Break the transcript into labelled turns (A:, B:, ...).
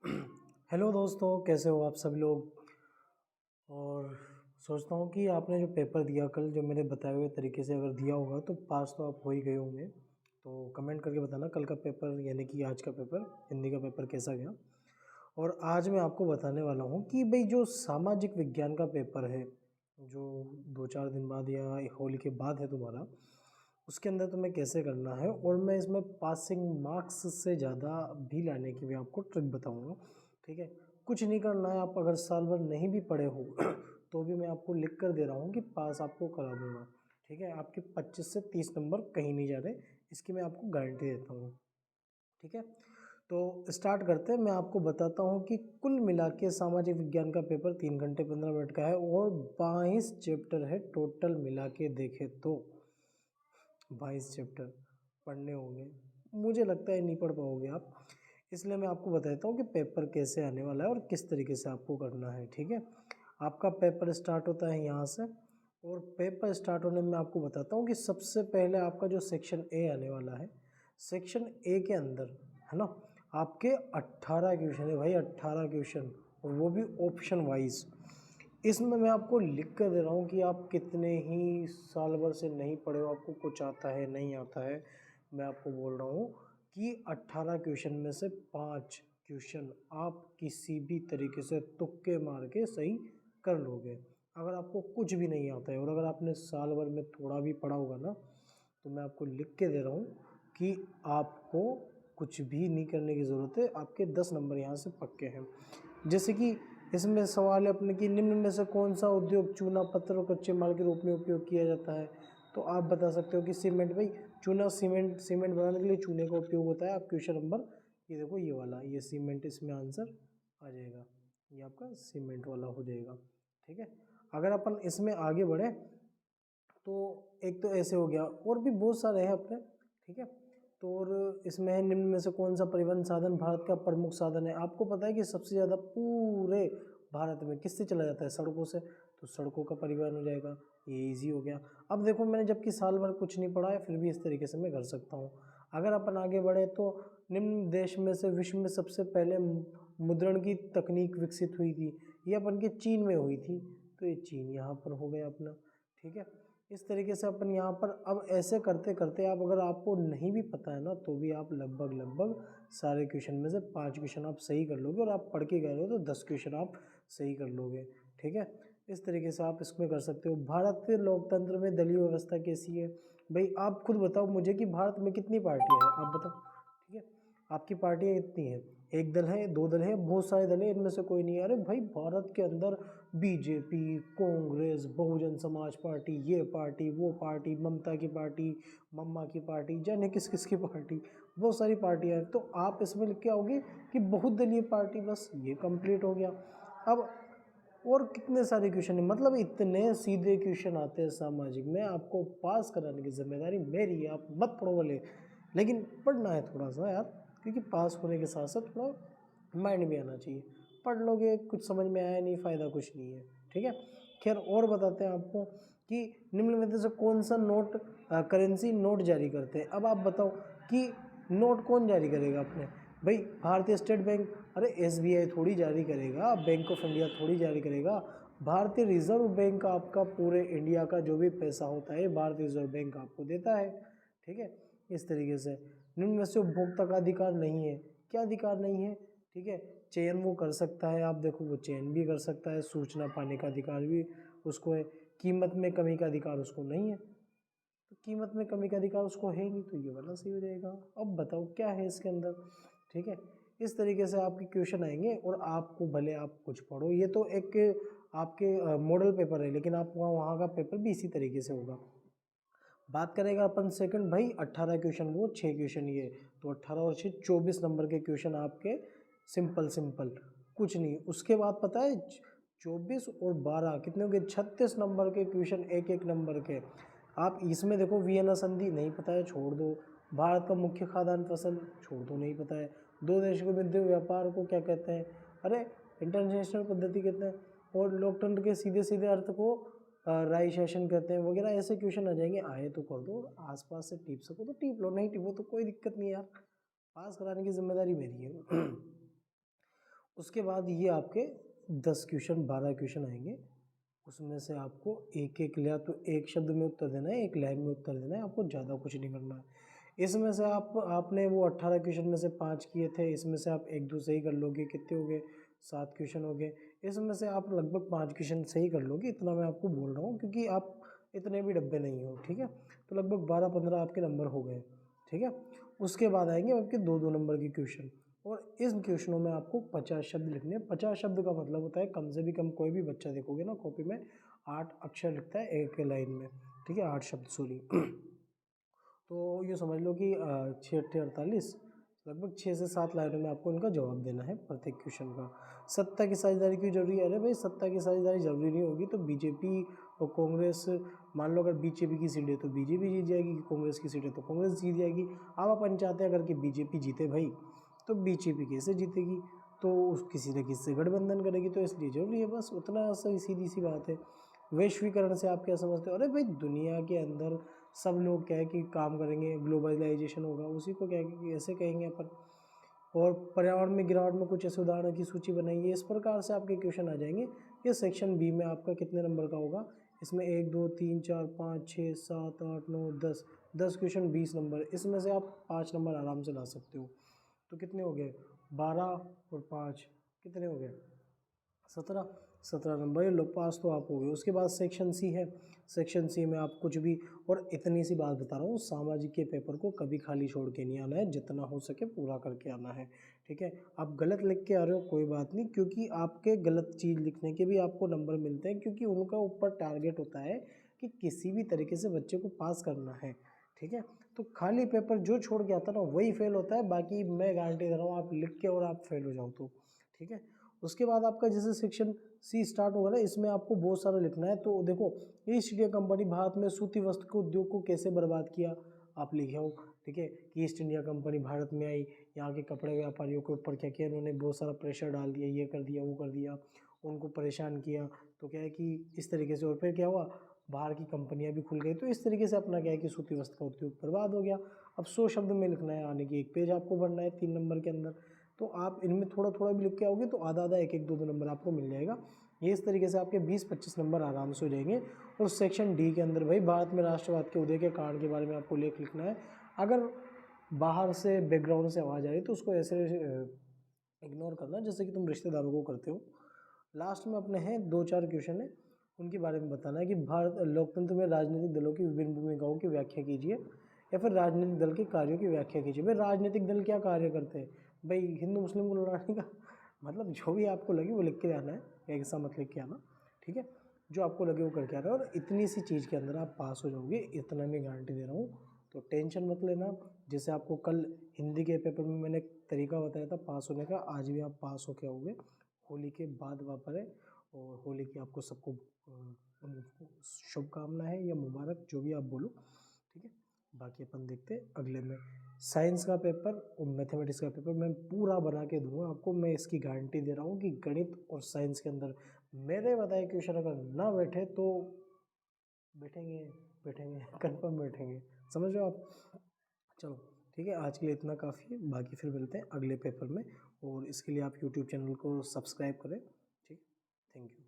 A: Hello दोस्तों, कैसे हो आप सभी लोग। और सोचता हूँ कि आपने जो पेपर दिया कल, जो मेरे बताए हुए तरीके से अगर दिया होगा तो पास तो आप हो ही गए होंगे। तो कमेंट करके बताना कल का पेपर यानी कि आज का पेपर, हिंदी का पेपर कैसा गया। और आज मैं आपको बताने वाला हूँ कि भाई जो सामाजिक विज्ञान का पेपर है, जो 2-4 दिन बाद या होली के बाद है तुम्हारा, उसके अंदर तुम्हें कैसे करना है। और मैं इसमें पासिंग मार्क्स से ज़्यादा भी लाने की भी आपको ट्रिक बताऊंगा। ठीक है, कुछ नहीं करना है। आप अगर साल भर नहीं भी पढ़े हो तो भी मैं आपको लिख कर दे रहा हूँ कि पास आपको करा दूंगा। ठीक है, आपके 25 से 30 नंबर कहीं नहीं जा रहे, इसकी मैं आपको गारंटी देता हूँ। ठीक है, तो स्टार्ट करते हैं। मैं आपको बताता हूँ कि कुल मिला के सामाजिक विज्ञान का पेपर 3 घंटे 15 मिनट का है और 22 चैप्टर है टोटल मिला के देखे तो। 22 चैप्टर पढ़ने होंगे, मुझे लगता है नहीं पढ़ पाओगे आप। इसलिए मैं आपको बताता हूँ कि पेपर कैसे आने वाला है और किस तरीके से आपको करना है। ठीक है, आपका पेपर स्टार्ट होता है यहाँ से। और पेपर स्टार्ट होने में आपको बताता हूँ कि सबसे पहले आपका जो सेक्शन ए आने वाला है, सेक्शन ए के अंदर है ना, आपके 18 क्वेश्चन है भाई, 18 क्वेश्चन, और वो भी ऑप्शन वाइज। इसमें मैं आपको लिख कर दे रहा हूँ कि आप कितने ही साल भर से नहीं पढ़े हो, आपको कुछ आता है नहीं आता है, मैं आपको बोल रहा हूँ कि 18 क्वेश्चन में से 5 क्वेश्चन आप किसी भी तरीके से तुक्के मार के सही कर लोगे। अगर आपको कुछ भी नहीं आता है और अगर आपने साल भर में थोड़ा भी पढ़ा होगा ना, तो मैं आपको लिख के दे रहा हूँ कि आपको कुछ भी नहीं करने की ज़रूरत है, आपके 10 नंबर यहाँ से पक्के हैं। जैसे कि इसमें सवाल है अपने कि निम्न में से कौन सा उद्योग चूना पत्थर और कच्चे माल के रूप में उपयोग किया जाता है। तो आप बता सकते हो कि सीमेंट। भाई चूना, सीमेंट, सीमेंट बनाने के लिए चूने का उपयोग होता है। आप क्वेश्चन नंबर ये देखो, ये वाला, ये सीमेंट इसमें आंसर आ जाएगा, ये आपका सीमेंट वाला हो जाएगा। ठीक है, अगर अपन इसमें आगे बढ़े तो एक तो ऐसे हो गया, और भी बहुत सारे हैं अपने। ठीक है, तो और इसमें है निम्न में से कौन सा परिवहन साधन भारत का प्रमुख साधन है। आपको पता है कि सबसे ज़्यादा पूरे भारत में किससे चला जाता है, सड़कों से, तो सड़कों का परिवहन हो जाएगा, ये इजी हो गया। अब देखो, मैंने जबकि साल भर कुछ नहीं पढ़ा है फिर भी इस तरीके से मैं कर सकता हूँ। अगर अपन आगे बढ़े तो निम्न देश में से विश्व में सबसे पहले मुद्रण की तकनीक विकसित हुई थी, ये अपन के चीन में हुई थी, तो ये चीन यहाँ पर हो गया अपना। ठीक है, इस तरीके से अपन यहाँ पर अब ऐसे करते करते, आप अगर आपको नहीं भी पता है ना, तो भी आप लगभग लगभग सारे क्वेश्चन में से 5 क्वेश्चन आप सही कर लोगे, और आप पढ़ के गए हो तो 10 क्वेश्चन आप सही कर लोगे। ठीक है, इस तरीके से आप इसमें कर सकते हो। भारत के लोकतंत्र में दलीय व्यवस्था कैसी है। भाई आप खुद बताओ मुझे कि भारत में कितनी पार्टियां हैं, आप बताओ। ठीक है, आपकी पार्टियां कितनी हैं, एक दल है, दो दल है, बहुत सारे दल है, इनमें से कोई नहीं है। अरे भाई भारत के अंदर बीजेपी, कांग्रेस, बहुजन समाज पार्टी, ये पार्टी, वो पार्टी, ममता की पार्टी, मम्मा की पार्टी, जाने किस किस की पार्टी, बहुत सारी पार्टियां हैं। तो आप इसमें लिख के आओगे कि बहुदलीय पार्टी, बस ये कंप्लीट हो गया। अब और कितने सारे क्वेश्चन है, मतलब इतने सीधे क्वेश्चन आते हैं सामाजिक में, आपको पास कराने की जिम्मेदारी मेरी है। आप मत पढ़ो भले, लेकिन पढ़ना है थोड़ा सा यार, क्योंकि पास होने के साथ साथ थोड़ा माइंड भी आना चाहिए। पढ़ लोगे, कुछ समझ में आया नहीं, फ़ायदा कुछ नहीं है। ठीक है, खैर और बताते हैं आपको कि निम्न में से कौन सा नोट, करेंसी नोट जारी करते हैं। अब आप बताओ कि नोट कौन जारी करेगा अपने। भाई भारतीय स्टेट बैंक, अरे एसबीआई थोड़ी जारी करेगा, बैंक ऑफ इंडिया थोड़ी जारी करेगा। भारतीय रिजर्व बैंक आपका पूरे इंडिया का जो भी पैसा होता है भारतीय रिजर्व बैंक आपको देता है। ठीक है, इस तरीके से निम्न में से उपभोक्ता का अधिकार नहीं है। क्या अधिकार नहीं है, ठीक है, चयन वो कर सकता है, आप देखो वो चयन भी कर सकता है, सूचना पाने का अधिकार भी उसको है, कीमत में कमी का अधिकार उसको नहीं है। तो कीमत में कमी का अधिकार उसको है नहीं, तो ये वाला सही हो जाएगा। अब बताओ क्या है इसके अंदर। ठीक है, इस तरीके से आपके क्वेश्चन आएंगे, और आपको भले आप कुछ पढ़ो, ये तो एक आपके मॉडल पेपर है, लेकिन आप वहाँ का पेपर भी इसी तरीके से होगा। बात करेगा अपन सेकंड, भाई 18 क्वेश्चन वो, 6 क्वेश्चन ये, तो 18 और 6 24 नंबर के क्वेश्चन आपके, सिंपल सिंपल, कुछ नहीं। उसके बाद पता है 24 और 12 कितने हो गए, 36 नंबर के क्वेश्चन, एक एक नंबर के। आप इसमें देखो वियना संधि नहीं पता है, छोड़ दो। भारत का मुख्य खाद्यान्न फसल, छोड़ दो, नहीं पता है। दो देशों के मध्य व्यापार को क्या कहते हैं, अरे इंटरनेशनल पद्धति कहते हैं। और लोकतंत्र के सीधे सीधे अर्थ को राइसेशन कहते हैं, वगैरह ऐसे क्वेश्चन आ जाएंगे। आए तो कर दो, आसपास से टीप सको तो टीप लो, नहीं टीपो तो कोई दिक्कत नहीं यार, पास कराने की जिम्मेदारी मेरी है। उसके बाद ये आपके 10 क्वेश्चन 12 क्वेश्चन आएंगे, उसमें से आपको एक एक या तो एक शब्द में उत्तर देना है, एक लाइन में उत्तर देना है, आपको ज़्यादा कुछ नहीं करना है। इसमें से आपने वो 18 क्वेश्चन में से 5 किए थे, इसमें से आप 1-2 सही कर लोगे, कितने हो गए 7 क्वेश्चन हो गए। इसमें से आप लगभग 5 क्वेश्चन सही कर लोगे, इतना मैं आपको बोल रहा हूँ क्योंकि आप इतने भी डब्बे नहीं हो, ठीक है। तो लगभग 12-15 आपके नंबर हो गए, ठीक है। उसके बाद आएंगे आपके 2-2 नंबर के क्वेश्चन, और इन क्वेश्चनों में आपको 50 शब्द लिखने हैं। 50 शब्द का मतलब होता है कम से भी कम, कोई भी बच्चा देखोगे ना कॉपी में 8 अक्षर लिखता है एक लाइन में, ठीक है, 8 शब्द सॉरी। तो ये समझ लो कि 6-8-48 लगभग 6 से 7 लाइनों में आपको इनका जवाब देना है प्रत्येक क्वेश्चन का। सत्ता की साझेदारी क्यों जरूरी है? अरे भाई सत्ता की साझेदारी जरूरी नहीं होगी तो बीजेपी और कांग्रेस, मान लो अगर बीजेपी की सीट है तो बीजेपी जीत जाएगी, कांग्रेस की सीट है तो कांग्रेस जीत जाएगी। अब अपन चाहते हैं अगर कि बीजेपी जीते भाई, तो बीजेपी कैसे जीतेगी? तो किसी न किसी से गठबंधन करेगी, तो इसलिए जरूरी है, बस उतना सही सीधी सी बात है। वैश्वीकरण से आप क्या समझते हो? अरे भाई दुनिया के अंदर सब लोग क्या है कि काम करेंगे, ग्लोबलाइजेशन होगा, उसी को क्या है कि ऐसे कहेंगे अपन। और पर्यावरण में गिरावट में कुछ ऐसे उदाहरणों की सूची बनाइए, इस प्रकार से आपके क्वेश्चन आ जाएंगे। ये सेक्शन बी में आपका कितने नंबर का होगा? इसमें 1 2 3 4 5 6 7 8 9 10 क्वेश्चन 20 नंबर, इसमें से आप 5 नंबर आराम से ला सकते हो। तो कितने हो गए? 12 और 5 कितने हो गए? 17 नंबर, ये लो पास तो आप हो गए। उसके बाद सेक्शन सी है, सेक्शन सी में आप कुछ भी, और इतनी सी बात बता रहा हूँ, सामाजिक के पेपर को कभी खाली छोड़ के नहीं आना है, जितना हो सके पूरा करके आना है, ठीक है। आप गलत लिख के आ रहे हो कोई बात नहीं, क्योंकि आपके गलत चीज़ लिखने के भी आपको नंबर मिलते हैं, क्योंकि उनका ऊपर टारगेट होता है कि किसी भी तरीके से बच्चे को पास करना है, ठीक है। तो खाली पेपर जो छोड़ के आता है ना वही फेल होता है, बाकी मैं गारंटी दे रहा हूँ आप लिख के और आप फेल हो जाओ तो, ठीक है। उसके बाद आपका जैसे सेक्शन सी स्टार्ट होगा ना, इसमें आपको बहुत सारा लिखना है। तो देखो, ईस्ट इंडिया कंपनी भारत में सूती वस्त्र के उद्योग को कैसे बर्बाद किया, आप लिखे हो, ठीक है, कि ईस्ट इंडिया कंपनी भारत में आई, यहाँ के कपड़े व्यापारियों के ऊपर क्या किया इन्होंने, बहुत सारा प्रेशर डाल दिया, ये कर दिया वो कर दिया, उनको परेशान किया। तो क्या है कि इस तरीके से, और फिर क्या हुआ, बाहर की कंपनियां भी खुल गई, तो इस तरीके से अपना क्या है कि सूती वस्त्र का उद्योग बर्बाद हो गया। अब 100 शब्द में लिखना है, आने की 1 पेज आपको भरना है 3 नंबर के अंदर। तो आप इनमें थोड़ा थोड़ा भी लिख के आओगे तो आधा आधा 1 1 2 2 नंबर आपको मिल जाएगा। ये इस तरीके से आपके 20-25 नंबर आराम से हो जाएंगे। और सेक्शन डी के अंदर भाई भारत में राष्ट्रवाद के उदय के कारण के बारे में आपको लेख लिखना है। अगर बाहर से बैकग्राउंड से आवाज़ आ रही तो उसको ऐसे इग्नोर करना जैसे कि तुम रिश्तेदारों को करते हो। लास्ट में अपने हैं 2-4 क्वेश्चन है, उनके बारे में बताना है कि भारत लोकतंत्र में राजनीतिक दलों की विभिन्न भूमिकाओं की व्याख्या कीजिए, या फिर राजनीतिक दल के कार्यों की व्याख्या कीजिए। भाई राजनीतिक दल क्या कार्य करते हैं? भाई हिंदू मुस्लिम को लड़ाने का मतलब जो भी आपको लगे वो लिख के आना है, ऐसा मत लिख के आना, ठीक है। जो आपको लगे वो करके आना है, और इतनी सी चीज़ के अंदर आप पास हो जाओगे, इतना मैं गारंटी दे रहा हूँ। तो टेंशन मत लेना। जैसे आपको कल हिंदी के पेपर में मैंने एक तरीका बताया था पास होने का, आज भी आप पास होके आओगे। होली के बाद वापर है, और होली की आपको सबको शुभकामना है या मुबारक, जो भी आप बोलो, ठीक है। बाकी अपन देखते हैं अगले में। साइंस का पेपर और मैथमेटिक्स का पेपर मैं पूरा बना के दूंगा आपको, मैं इसकी गारंटी दे रहा हूँ कि गणित और साइंस के अंदर मेरे बताए क्वेश्चन अगर ना बैठे तो बैठेंगे, बैठेंगे कन्फर्म बैठेंगे, समझ रहे हो आप। चलो ठीक है, आज के लिए इतना काफ़ी है, बाकी फिर मिलते हैं अगले पेपर में। और इसके लिए आप यूट्यूब चैनल को सब्सक्राइब करें, ठीक, थैंक यू।